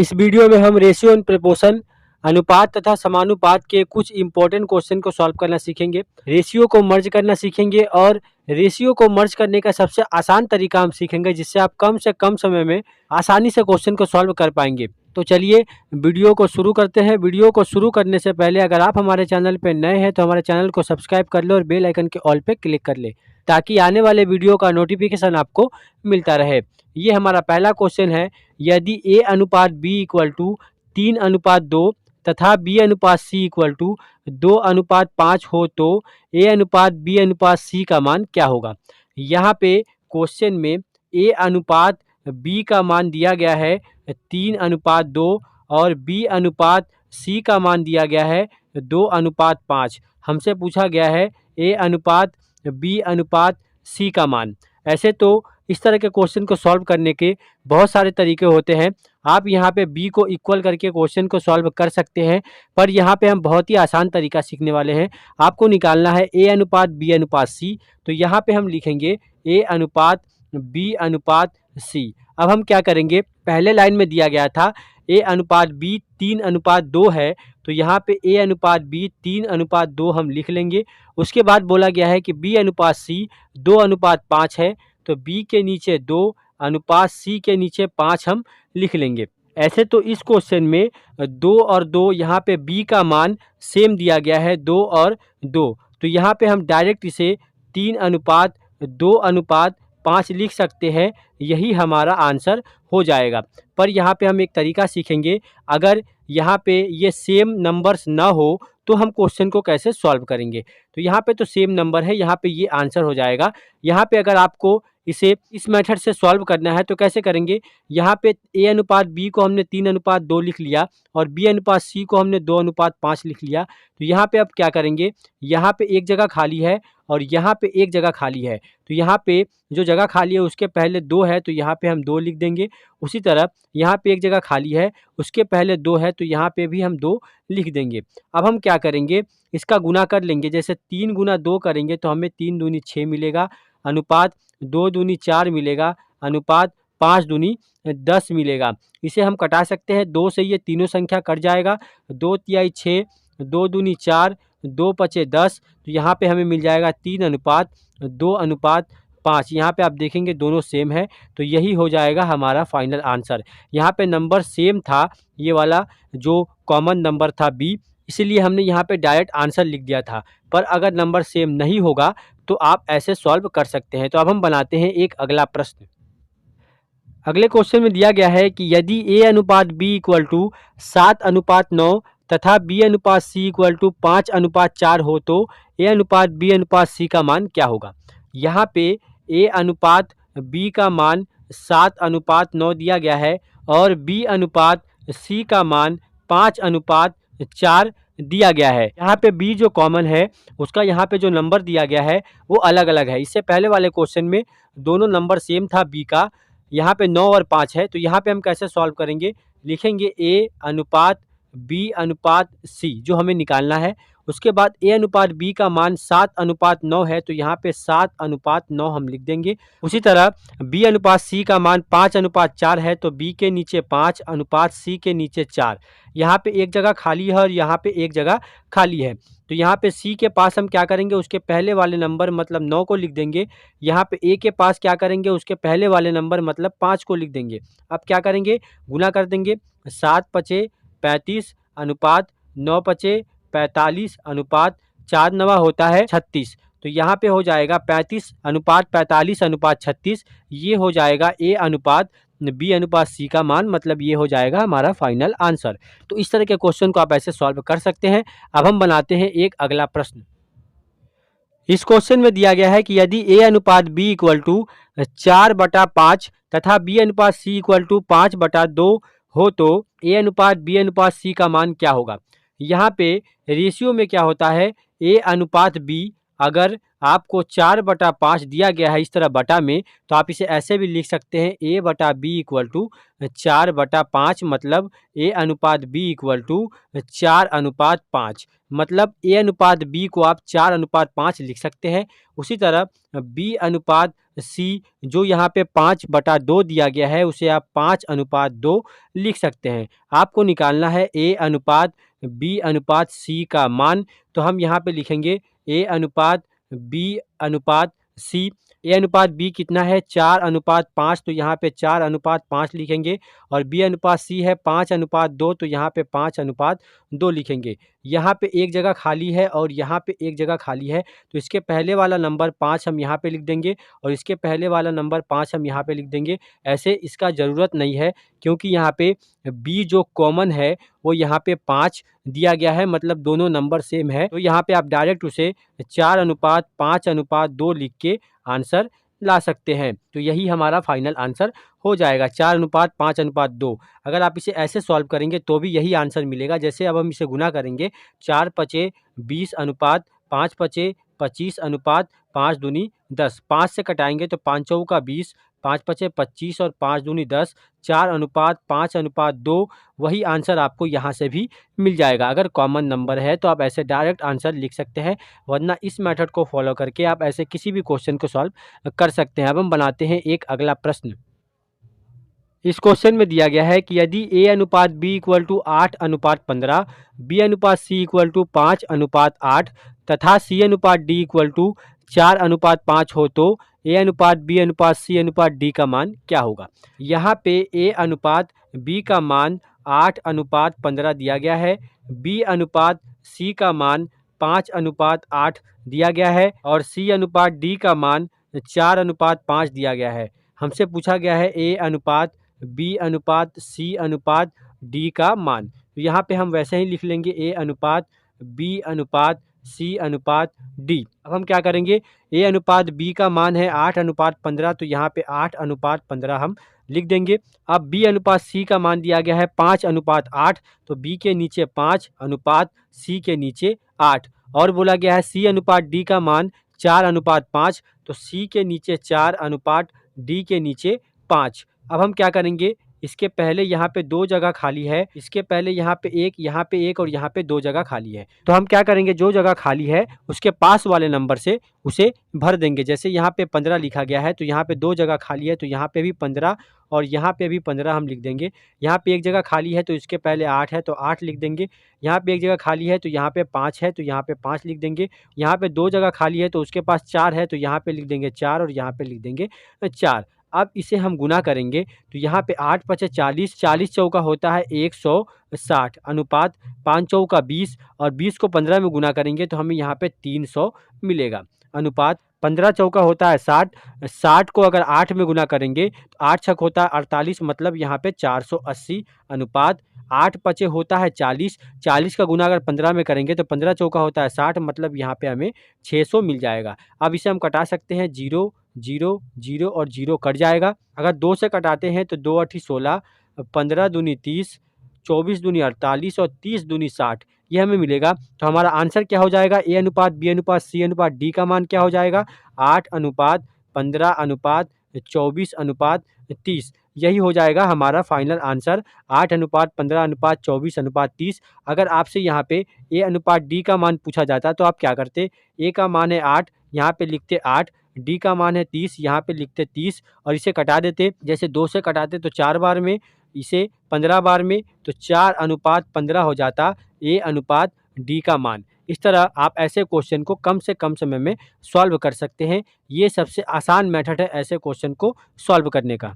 इस वीडियो में हम रेशियो एंड प्रपोर्शन अनुपात तथा समानुपात के कुछ इंपॉर्टेंट क्वेश्चन को सॉल्व करना सीखेंगे। रेशियो को मर्ज करना सीखेंगे और रेशियो को मर्ज करने का सबसे आसान तरीका हम सीखेंगे, जिससे आप कम से कम समय में आसानी से क्वेश्चन को सॉल्व कर पाएंगे। तो चलिए वीडियो को शुरू करते हैं। वीडियो को शुरू करने से पहले अगर आप हमारे चैनल पर नए हैं तो हमारे चैनल को सब्सक्राइब कर ले और बेल आइकन के ऑल पे क्लिक कर ले, ताकि आने वाले वीडियो का नोटिफिकेशन आपको मिलता रहे। ये हमारा पहला क्वेश्चन है। यदि A अनुपात B इक्वल टू 3:2 तथा B अनुपात C इक्वल टू 2:5 हो तो A अनुपात B अनुपात C का मान क्या होगा। यहाँ पे क्वेश्चन में A अनुपात B का मान दिया गया है 3:2 और B अनुपात C का मान दिया गया है 2:5। हमसे पूछा गया है A अनुपात B अनुपात C का मान। ऐसे तो इस तरह के क्वेश्चन को सॉल्व करने के बहुत सारे तरीके होते हैं। आप यहाँ पे B को इक्वल करके क्वेश्चन को सॉल्व कर सकते हैं, पर यहाँ पे हम बहुत ही आसान तरीका सीखने वाले हैं। आपको निकालना है A अनुपात B अनुपात C। तो यहाँ पे हम लिखेंगे A अनुपात B अनुपात C। अब हम क्या करेंगे, पहले लाइन में दिया गया था A अनुपात B 3:2 है, तो यहाँ पे A अनुपात B 3:2 हम लिख लेंगे। उसके बाद बोला गया है कि B अनुपात C 2:5 है, तो B के नीचे 2 अनुपात C के नीचे 5 हम लिख लेंगे। ऐसे तो इस क्वेश्चन में 2 और 2 यहाँ पे B का मान सेम दिया गया है 2 और 2, तो यहाँ पे हम डायरेक्ट इसे 3:2:5 लिख सकते हैं। यही हमारा आंसर हो जाएगा। पर यहाँ पे हम एक तरीका सीखेंगे, अगर यहाँ पे ये सेम नंबर्स ना हो तो हम क्वेश्चन को कैसे सॉल्व करेंगे। तो यहाँ पे तो सेम नंबर है, यहाँ पे ये आंसर हो जाएगा। यहाँ पे अगर आपको इसे इस मेथड से सॉल्व करना है तो कैसे करेंगे, यहाँ पे A अनुपात B को हमने 3:2 लिख लिया और B अनुपात C को हमने 2:5 लिख लिया। तो यहाँ पे अब क्या करेंगे, यहाँ पे एक जगह खाली है और यहाँ पे एक जगह खाली है, तो यहाँ पे जो जगह खाली है उसके पहले 2 है, तो यहाँ पे हम 2 लिख देंगे। उसी तरह यहाँ पे एक जगह खाली है, उसके पहले 2 है, तो यहाँ पे भी हम 2 लिख देंगे। अब हम क्या करेंगे, इसका गुना कर लेंगे। जैसे 3 गुना 2 करेंगे तो हमें 3 दूनी 6 मिलेगा, अनुपात 2 दूनी 4 मिलेगा, अनुपात 5 दूनी 10 मिलेगा। इसे हम कटा सकते हैं, 2 से ये तीनों संख्या कट जाएगा, 2 तिहाई 6, 2 दूनी 4, 2 पचे 10, तो यहाँ पे हमें मिल जाएगा 3:2:5। यहाँ पे आप देखेंगे दोनों सेम है, तो यही हो जाएगा हमारा फाइनल आंसर। यहाँ पे नंबर सेम था, ये वाला जो कॉमन नंबर था B, इसीलिए हमने यहाँ पे डायरेक्ट आंसर लिख दिया था। पर अगर नंबर सेम नहीं होगा तो आप ऐसे सॉल्व कर सकते हैं। तो अब हम बनाते हैं एक अगला प्रश्न। अगले क्वेश्चन में दिया गया है कि यदि A अनुपात B इक्वल टू 7:9 तथा B अनुपात C इक्वल टू 5:4 हो तो A अनुपात B अनुपात C का मान क्या होगा। यहाँ पे A अनुपात B का मान 7:9 दिया गया है और B अनुपात C का मान 5:4 दिया गया है। यहाँ पे B जो कॉमन है उसका यहाँ पे जो नंबर दिया गया है वो अलग अलग है। इससे पहले वाले क्वेश्चन में दोनों नंबर सेम था B का, यहाँ पे 9 और 5 है, तो यहाँ पे हम कैसे सॉल्व करेंगे, लिखेंगे A अनुपात B अनुपात C जो हमें निकालना है। उसके बाद A अनुपात B का मान 7:9 है, तो यहाँ पे 7:9 हम लिख देंगे। उसी तरह B अनुपात C का मान 5:4 है, तो B के नीचे 5 अनुपात C के नीचे 4। यहाँ पे एक जगह खाली है और यहाँ पे एक जगह खाली है, तो यहाँ पे C के पास हम क्या करेंगे, उसके पहले वाले नंबर मतलब 9 को लिख देंगे। यहाँ पे A के पास क्या करेंगे, उसके पहले वाले नंबर मतलब 5 को लिख देंगे। अब क्या करेंगे, गुना कर देंगे। 7 पचे 35 अनुपात 9 पचे 45 अनुपात 4 नवा होता है 36। तो यहाँ पे हो जाएगा 35 अनुपात 45 अनुपात 36। ये हो जाएगा A अनुपात B अनुपात C का मान, मतलब ये हो जाएगा हमारा फाइनल आंसर। तो इस तरह के क्वेश्चन को आप ऐसे सॉल्व कर सकते हैं। अब हम बनाते हैं एक अगला प्रश्न। इस क्वेश्चन में दिया गया है कि यदि A अनुपात B इक्वल टू 4/5 तथा B अनुपात C इक्वल टू 5/2 हो तो A अनुपात B अनुपात C का मान क्या होगा। यहाँ पे रेशियो में क्या होता है, A अनुपात B अगर आपको 4/5 दिया गया है इस तरह बटा में, तो आप इसे ऐसे भी लिख सकते हैं A/B इक्वल टू 4/5, मतलब A/B इक्वल टू 4/5। मतलब A/B को आप 4/5 लिख सकते हैं। उसी तरह B/C जो यहाँ पे 5/2 दिया गया है, उसे आप 5/2 लिख सकते हैं। आपको निकालना है A/B/C का मान, तो हम यहाँ पे लिखेंगे A/B/C। A/B कितना है 4/5, तो यहाँ पे 4/5 लिखेंगे। और B/C है 5/2, तो यहाँ पे 5/2 लिखेंगे। यहाँ पे एक जगह खाली है और यहाँ पे एक जगह खाली है, तो इसके पहले वाला नंबर 5 हम यहाँ पे लिख देंगे और इसके पहले वाला नंबर 5 हम यहाँ पे लिख देंगे। ऐसे इसका ज़रूरत नहीं है, क्योंकि यहाँ पे B जो कॉमन है वो यहाँ पे 5 दिया गया है, मतलब दोनों नंबर सेम है। तो यहाँ पे आप डायरेक्ट उसे 4/5/2 लिख के आंसर ला सकते हैं। तो यही हमारा फाइनल आंसर हो जाएगा 4/5/2। अगर आप इसे ऐसे सॉल्व करेंगे तो भी यही आंसर मिलेगा। जैसे अब हम इसे गुना करेंगे, 4×5 20 अनुपात 5×5 25 अनुपात 5 दूनी 10। 5 से कटाएंगे तो 5 चौका 20, 5×5 25 और 5 दूनी 10, 4/5/2। वही आंसर आपको यहाँ से भी मिल जाएगा। अगर कॉमन नंबर है तो आप ऐसे डायरेक्ट आंसर लिख सकते हैं, वरना इस मेथड को फॉलो करके आप ऐसे किसी भी क्वेश्चन को सॉल्व कर सकते हैं। अब हम बनाते हैं एक अगला प्रश्न। इस क्वेश्चन में दिया गया है कि यदि A/B equal to 8/15, B/C equal to 5/8 तथा C/D इक्वल टू 4/5 हो, तो A/B/C/D का मान क्या होगा। यहाँ पे A/B का मान 8/15 दिया गया है, B/C का मान 5/8 दिया गया है और C/D का मान 4/5 दिया गया है। हमसे पूछा गया है A/B/C/D का मान। तो यहाँ पे हम वैसे ही लिख लेंगे A/B/C/D। अब हम क्या करेंगे, A/B का मान है 8/15, तो यहाँ पे 8/15 हम लिख देंगे। अब B/C का मान दिया गया है 5/8, तो B के नीचे 5 अनुपात C के नीचे 8। और बोला गया है C/D का मान 4/5, तो C के नीचे 4 अनुपात D के नीचे 5। अब हम क्या करेंगे, इसके पहले यहाँ पे 2 जगह खाली है, इसके पहले यहाँ पे एक और यहाँ पे 2 जगह खाली है। तो हम क्या करेंगे, जो जगह खाली है उसके पास वाले नंबर से उसे भर देंगे। जैसे यहाँ पे 15 लिखा गया है, तो यहाँ पे 2 जगह खाली है, तो यहाँ पे भी 15 और यहाँ पे भी 15 हम लिख देंगे। यहाँ पे एक जगह खाली है, तो इसके पहले 8 है, तो 8 लिख देंगे। यहाँ पे एक जगह खाली है, तो यहाँ पे 5 है, तो यहाँ पे 5 लिख देंगे। यहाँ पे 2 जगह खाली है, तो उसके पास 4 है, तो यहाँ पे लिख देंगे 4 और यहाँ पे लिख देंगे 4। अब इसे हम गुना करेंगे, तो यहाँ पे 8×5 40, 40 चौका होता है 160 अनुपात 5 चौका 20 और 20 को 15 में गुना करेंगे तो हमें यहाँ पे 300 मिलेगा। अनुपात 15 चौका होता है 60, 60 को अगर 8 में गुना करेंगे तो 8 छक होता है 48, मतलब यहाँ पे 480 अनुपात 8×5 होता है 40, 40 का गुना अगर 15 में करेंगे तो 15 चौका होता है 60, मतलब यहाँ पे हमें 600 मिल जाएगा। अब इसे हम कटा सकते हैं, 0 0 0 और 0 कट जाएगा। अगर 2 से कटाते हैं तो 2×8 16, 15 दूनी 30, 24 दूनी 48 और 30 दूनी 60, ये हमें मिलेगा। तो हमारा आंसर क्या हो जाएगा, A/B/C/D का मान क्या हो जाएगा, 8/15/24/30। यही हो जाएगा हमारा फाइनल आंसर, 8/15/24/30। अगर आपसे यहाँ पे A/D का मान पूछा जाता तो आप क्या करते, A का मान है 8, यहाँ पे लिखते 8, D का मान है 30, यहाँ पे लिखते 30 और इसे कटा देते। जैसे 2 से कटाते तो 4 बार में, इसे 15 बार में, तो 4/15 हो जाता A/D का मान। इस तरह आप ऐसे क्वेश्चन को कम से कम समय में सॉल्व कर सकते हैं। ये सबसे आसान मेथड है ऐसे क्वेश्चन को सॉल्व करने का।